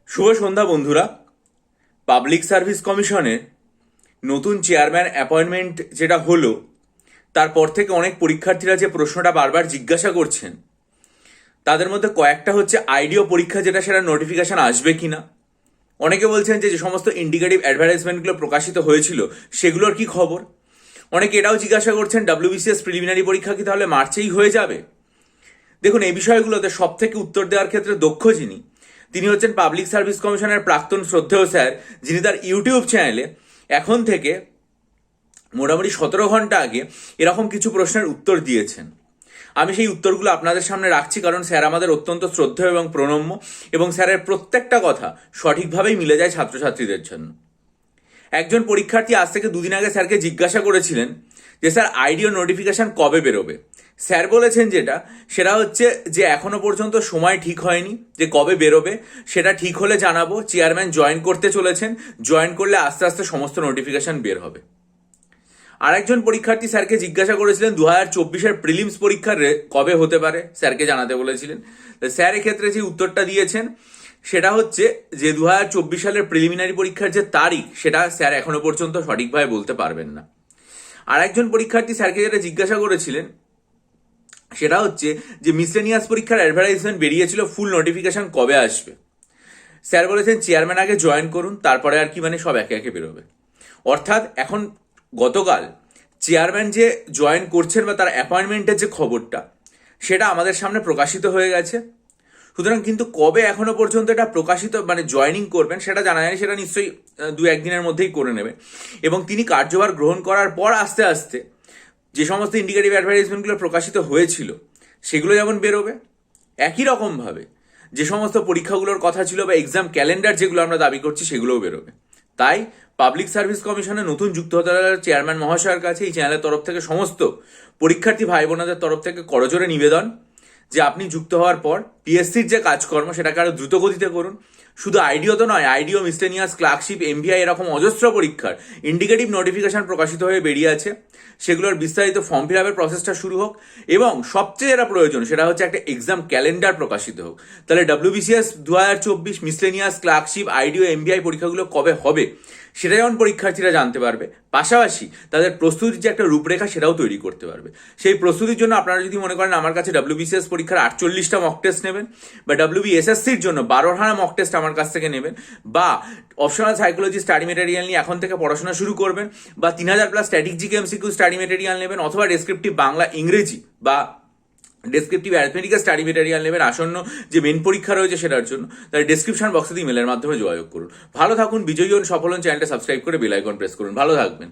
শুভ সন্ধ্যা বন্ধুরা। Public service কমিশনের নতুন চেয়ারম্যান অ্যাপয়েন্টমেন্ট যেটা হলো, তারপর থেকে অনেক পরীক্ষার্থীরা যে প্রশ্নটা বারবার জিজ্ঞাসা করছেন, তাদের মধ্যে কয়েকটা হচ্ছে আইডিও পরীক্ষা যেটা সেটা নোটিফিকেশন আসবে কিনা। অনেকে বলছেন যে সমস্ত ইন্ডিকেটিভ অ্যাডভার্টাইজমেন্টগুলো প্রকাশিত হয়েছিল সেগুলোর কি খবর। অনেকে এটাও জিজ্ঞাসা করছেন WBCS প্রিলিমিনারি পরীক্ষা কি তাহলে মার্চেই হয়ে যাবে। দেখুন, এই বিষয়গুলোতে সব থেকে উত্তর দেওয়ার ক্ষেত্রে দক্ষ তিনি হচ্ছেন পাবলিক সার্ভিস কমিশনের প্রাক্তন শ্রদ্ধেয় স্যার, যিনি তার ইউটিউব চ্যানেলে এখন থেকে মোটামুটি 17 ঘন্টা আগে এরকম কিছু প্রশ্নের উত্তর দিয়েছেন। আমি সেই উত্তরগুলো আপনাদের সামনে রাখছি, কারণ স্যার আমাদের অত্যন্ত শ্রদ্ধেয় এবং প্রণম্য, এবং স্যারের প্রত্যেকটা কথা সঠিকভাবেই মিলে যায় ছাত্রছাত্রীদের জন্য। একজন পরীক্ষার্থী আজ থেকে দুদিন আগে স্যারকে জিজ্ঞাসা করেছিলেন যে স্যার আইডিও নোটিফিকেশন কবে বেরোবে। স্যার বলেছেন সেটা হচ্ছে যে এখনো পর্যন্ত সময় ঠিক হয়নি যে কবে বেরোবে, সেটা ঠিক হলে জানাবো। চেয়ারম্যান জয়েন করতে চলেছেন, জয়েন করলে আস্তে আস্তে সমস্ত নোটিফিকেশন বের হবে। আরেকজন পরীক্ষার্থী স্যারকে জিজ্ঞাসা করেছিলেন 2024-এর প্রিলিমস পরীক্ষা কবে হতে পারে, স্যারকে জানাতে বলেছিলেন। স্যার এক্ষেত্রে যে উত্তরটা দিয়েছেন সেটা হচ্ছে যে 2024 সালের প্রিলিমিনারি পরীক্ষার যে তারিখ সেটা স্যার এখনো পর্যন্ত সঠিকভাবে বলতে পারবেন না। আর একজন পরীক্ষার্থী স্যারকে যেটা জিজ্ঞাসা করেছিলেন সেটা হচ্ছে যে মিসলেনিয়াস পরীক্ষার অ্যাডভার্টাইজমেন্ট বেরিয়েছিল, ফুল নোটিফিকেশন কবে আসবে। স্যার বলেছেন চেয়ারম্যান আগে জয়েন করুন, তারপরে আর কি সব একে একে বেরোবে। অর্থাৎ এখন গতকাল চেয়ারম্যান যে জয়েন করছেন বা তার অ্যাপয়েন্টমেন্টের যে খবরটা সেটা আমাদের সামনে প্রকাশিত হয়ে গেছে। সুতরাং কিন্তু কবে এখনো পর্যন্ত এটা প্রকাশিত জয়েনিং করবেন সেটা জানা যায়নি, সেটা নিশ্চয়ই 2-1 দিনের মধ্যেই করে নেবে। এবং তিনি কার্যভার গ্রহণ করার পর আস্তে আস্তে যে সমস্ত ইন্ডিকেটিভ অ্যাডভার্টাইজমেন্টগুলো প্রকাশিত হয়েছিল সেগুলো যেমন বেরোবে, একই রকমভাবে যে সমস্ত পরীক্ষাগুলোর কথা ছিল বা এক্সাম ক্যালেন্ডার যেগুলো আমরা দাবি করছি সেগুলোও বেরোবে। তাই পাবলিক সার্ভিস কমিশনে নতুন যুক্ত হতে চেয়ারম্যান মহাশয়ের কাছে এই চ্যানেলের তরফ থেকে সমস্ত পরীক্ষার্থী ভাই বোনদের তরফ থেকে করজোরে নিবেদন যে আপনি যুক্ত হওয়ার পর পিএসসির যে কাজকর্ম সেটাকে আরো দ্রুত গতিতে করুন। শুধু আইডিও তো নয়, আইডিও, মিসলেনিয়াস, ক্লার্কশিপ, MVI এরকম অজস্র পরীক্ষার ইন্ডিকেটিভ নোটিফিকেশন প্রকাশিত হয়ে বেরিয়ে আছে। সেগুলোর বিস্তারিত ফর্ম ফিল আপের প্রসেসটা শুরু হোক, এবং সবচেয়ে যেটা প্রয়োজন সেটা হচ্ছে একটা এক্সাম ক্যালেন্ডার প্রকাশিত হোক। তাহলে WBCS 2024, মিসলেনিয়াস, ক্লার্কশিপ, আইডিও, MVI পরীক্ষাগুলো কবে হবে সেটা যেমন পরীক্ষার্থীরা জানতে পারবে, পাশাপাশি তাদের প্রস্তুতির যে একটা রূপরেখা সেটাও তৈরি করতে পারবে। সেই প্রস্তুতির জন্য আপনারা যদি মনে করেন আমার কাছে WBCS পরীক্ষার 48টা মক টেস্ট নেবেন, বা WBSSCর জন্য 12খানা মক টেস্ট আমার কাছ থেকে নেবেন, বা অপশনাল সাইকোলজি স্টাডি মেটেরিয়াল নিয়ে এখন থেকে পড়াশোনা শুরু করবেন, বা 3000+ static GK MCQ study material নেবেন, অথবা ডেসক্রিপটিভ বাংলা, ইংরেজি বা ডেসক্রিপটিভ অ্যারিথমেটিক্যাল স্টাডি মেটেরিয়াল নেবেন আসন্ন যে মেন পরীক্ষা রয়েছে সেটার জন্য, তাহলে ডেসক্রিপশন বক্সে ইমেলের মাধ্যমে যোগাযোগ করুন। ভালো থাকুন, বিজয়ী হন, সফল হন। চ্যানেলটা সাবস্ক্রাইব করে বেল আইকন প্রেস করুন। ভালো থাকবেন।